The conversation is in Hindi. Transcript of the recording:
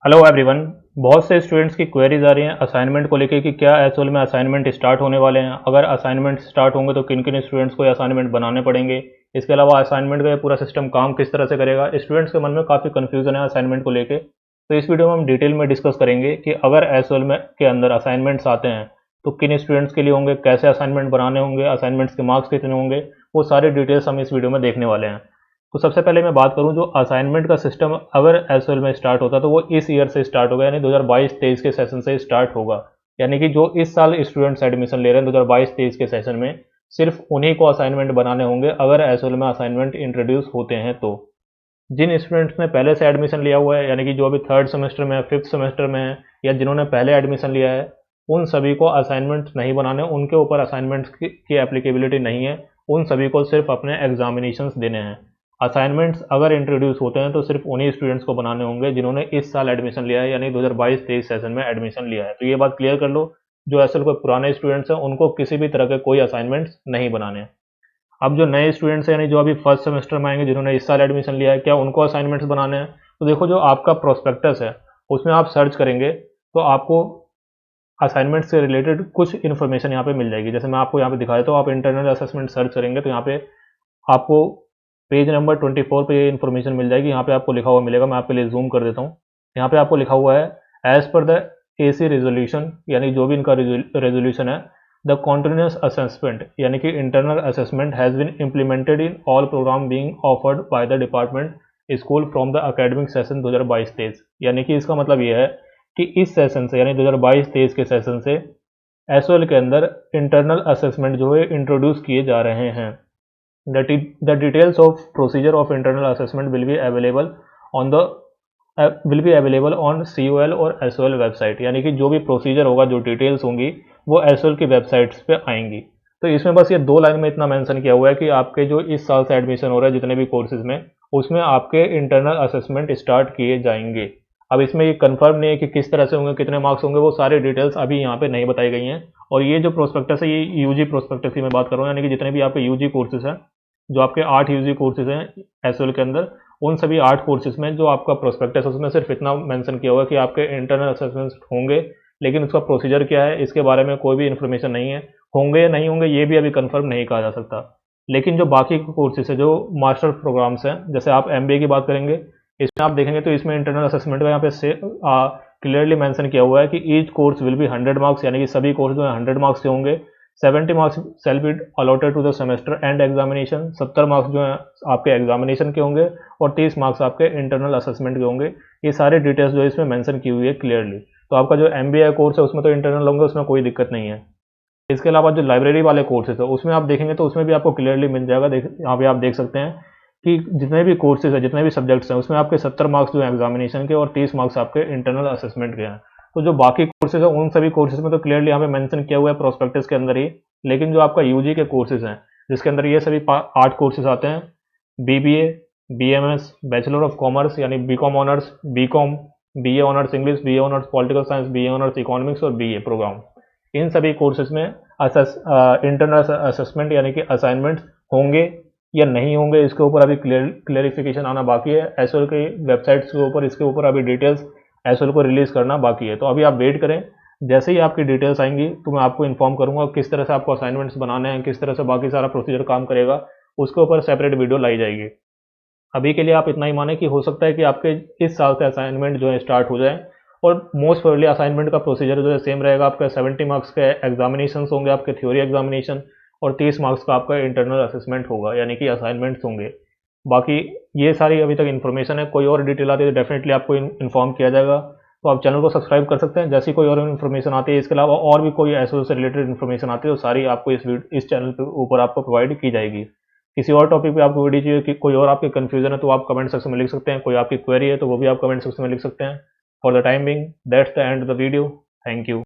Hello everyone. बहुत से स्टूडेंट्स की क्वेरीज आ रही हैं असाइनमेंट को लेके कि क्या एसओएल में असाइनमेंट स्टार्ट होने वाले हैं, अगर असाइनमेंट स्टार्ट होंगे तो किन किन स्टूडेंट्स को ये असाइनमेंट बनाने पड़ेंगे, इसके अलावा असाइनमेंट का ये पूरा सिस्टम काम किस तरह से करेगा। स्टूडेंट्स के मन में काफ़ी कन्फ्यूजन है असाइनमेंट को लेके, तो इस वीडियो में हम डिटेल में डिस्कस करेंगे कि अगर एसओएल में के अंदर असाइनमेंट्स आते हैं तो किन स्टूडेंट्स के लिए होंगे, कैसे असाइनमेंट बनाने होंगे, असाइनमेंट्स के मार्क्स कितने होंगे, वो सारी डिटेल्स हम इस वीडियो में देखने वाले हैं। तो सबसे पहले मैं बात करूं, जो असाइनमेंट का सिस्टम अगर एसओएल में स्टार्ट होता है तो वो इस ईयर से स्टार्ट होगा, यानी 2022-23 के सेशन से स्टार्ट होगा। यानी कि जो इस साल स्टूडेंट्स एडमिशन ले रहे हैं 2022-23 के सेशन में, सिर्फ उन्हीं को असाइनमेंट बनाने होंगे अगर एसओएल में असाइनमेंट इंट्रोड्यूस होते हैं। तो जिन स्टूडेंट्स ने पहले से एडमिशन लिया हुआ है, यानी कि जो अभी थर्ड सेमेस्टर में है, फिफ्थ सेमेस्टर में है, या जिन्होंने पहले एडमिशन लिया है, उन सभी को असाइनमेंट नहीं बनाने, उनके ऊपर असाइनमेंट्स की एप्लीकेबिलिटी नहीं है। उन सभी को सिर्फ अपने एग्जामिनेशंस देने हैं। असाइनमेंट्स अगर इंट्रोड्यूस होते हैं तो सिर्फ उन्हीं स्टूडेंट्स को बनाने होंगे जिन्होंने इस साल एडमिशन लिया है, यानी 2022-23 सेशन में एडमिशन लिया है। तो ये बात क्लियर कर लो, जो असल कोई पुराने स्टूडेंट्स हैं उनको किसी भी तरह के कोई असाइनमेंट्स नहीं बनाने हैं। अब जो नए स्टूडेंट्स हैं, यानी जो अभी फर्स्ट सेमेस्टर में आएंगे, जिन्होंने इस साल एडमिशन लिया है, क्या उनको असाइनमेंट्स बनाने हैं? तो देखो, जो आपका प्रोस्पेक्टस है उसमें आप सर्च करेंगे तो आपको असाइनमेंट से रिलेटेड कुछ इन्फॉर्मेशन यहाँ पे मिल जाएगी। जैसे मैं आपको यहाँ पे दिखा देता हूँ, आप इंटरनल असेसमेंट सर्च करेंगे तो यहाँ पे आपको पेज नंबर 24 पे ये इन्फॉर्मेशन मिल जाएगी। यहाँ पे आपको लिखा हुआ मिलेगा, मैं आपके लिए जूम कर देता हूँ। यहाँ पे आपको लिखा हुआ है, as per the AC resolution, यानी जो भी इनका रेजोल्यूशन है, द कॉन्टिन्यूस असेसमेंट यानी कि internal assessment has been implemented in all program being offered by the department school from the academic session 2022-23। यानी कि इसका मतलब ये है कि इस सेशन से, यानी 2022-23 के सेशन से एसओएल के अंदर इंटरनल असेसमेंट जो है इंट्रोड्यूस किए जा रहे हैं। The details of procedure of internal assessment will be available on COL और SOL वेबसाइट। यानी कि जो भी प्रोसीजर होगा, जो डिटेल्स होंगी, वो SOL की वेबसाइट्स पे आएंगी। तो इसमें बस ये 2 लाइन में इतना मेंशन किया हुआ है कि आपके जो इस साल से एडमिशन हो रहा है जितने भी कोर्सेज में, उसमें आपके इंटरनल असेसमेंट स्टार्ट किए जाएंगे। अब इसमें ये कंफर्म नहीं है कि किस तरह से होंगे, कितने मार्क्स होंगे, वो सारी डिटेल्स अभी यहाँ पे नहीं बताई गई हैं। और ये जो प्रोस्पेक्टस है, ये यूजी प्रोस्पेक्टस की मैं बात कर रहा हूँ, यानी कि जितने भी आपके यूजी कोर्सेज हैं, जो आपके 8 यूजी कोर्सेज हैं एसओएल के अंदर, उन सभी 8 कोर्सेज में जो आपका प्रोस्पेक्टस है उसमें सिर्फ इतना मेंशन किया हुआ है कि आपके इंटरनल असेसमेंट्स होंगे, लेकिन उसका प्रोसीजर क्या है इसके बारे में कोई भी इन्फॉर्मेशन नहीं है। होंगे या नहीं होंगे ये भी अभी कंफर्म नहीं कहा जा सकता। लेकिन जो बाकी कोर्सेज है, जो मास्टर प्रोग्राम्स हैं, जैसे आप एमबीए की बात करेंगे, इसमें आप देखेंगे तो इसमें इंटरनल असेसमेंट का यहाँ पे से क्लियरली मेंशन किया हुआ है कि each course will be 100 marks, यानी कि सभी कोर्स जो है 100 मार्क्स के होंगे। 70 marks shall be allotted to the semester end examination, 70 marks जो है आपके एग्जामिनेशन के होंगे और 30 मार्क्स आपके इंटरनल असेसमेंट के होंगे। ये सारी डिटेल्स जो है इसमें मेंशन की हुई है क्लियरली। तो आपका जो एमबीए कोर्स है उसमें तो इंटरनल होंगे, उसमें कोई दिक्कत नहीं है। इसके अलावा जो लाइब्रेरी वाले कोर्सेज है उसमें आप देखेंगे तो उसमें भी आपको क्लियरली मिल जाएगा। यहाँ पे आप देख सकते हैं कि जितने भी कोर्सेज है, जितने भी सब्जेक्ट्स हैं, उसमें आपके 70 मार्क्स जो है एग्जामिनेशन के और 30 मार्क्स आपके इंटरनल असेसमेंट के हैं। तो जो बाकी कोर्सेज है उन सभी कोर्सेज में तो क्लियरली यहाँ पे मेंशन किया हुआ है प्रोस्पेक्टस के अंदर ही। लेकिन जो आपका यूजी के कोर्सेज हैं, जिसके अंदर ये सभी 8 कोर्सेज आते हैं, BBA, BMS, bachelor of commerce यानी BCom honours, BCom, BA honours English, BA honours political science, BA honours economics और बीए प्रोग्राम, इन सभी कोर्सेज में इंटरनल असेसमेंट यानी कि असाइनमेंट्स होंगे या नहीं होंगे, इसके ऊपर अभी क्लियरिफिकेशन आना बाकी है। एसओएल की वेबसाइट्स के ऊपर इसके ऊपर अभी डिटेल्स एसओएल को रिलीज़ करना बाकी है। तो अभी आप वेट करें, जैसे ही आपकी डिटेल्स आएंगी तो मैं आपको इन्फॉर्म करूंगा किस तरह से आपको असाइनमेंट्स बनाने हैं, किस तरह से बाकी सारा प्रोसीजर काम करेगा, उसके ऊपर सेपरेट वीडियो लाई जाएगी। अभी के लिए आप इतना ही माने कि हो सकता है कि आपके इस साल से असाइनमेंट जो है स्टार्ट हो जाए, और मोस्ट प्रोबेबली असाइनमेंट का प्रोसीजर जो है सेम रहेगा। आपका 70 मार्क्स के एग्जामिनेशन होंगे, आपके थ्योरी एग्जामिनेशन, और 30 मार्क्स का आपका इंटरनल असेसमेंट होगा, यानी कि असाइनमेंट्स होंगे। बाकी ये सारी अभी तक इन्फॉर्मेशन है, कोई और डिटेल आती है तो डेफिनेटली आपको इन्फॉर्म किया जाएगा। तो आप चैनल को सब्सक्राइब कर सकते हैं, जैसी कोई और इन्फॉर्मेशन आती है, इसके अलावा और भी कोई एसओ से रिलेटेड इन्फॉर्मेशन आती है तो सारी आपको इस चैनल के ऊपर आपको प्रोवाइड की जाएगी। किसी और टॉपिक पे आपको वीडियो चाहिए, कि कोई और आपके कन्फ्यूजन है तो आप कमेंट सेक्शन में लिख सकते हैं, कोई आपकी क्वेरी है तो वो भी आप कमेंट सेक्शन में लिख सकते हैं। For the time being that's the end of the video. Thank you.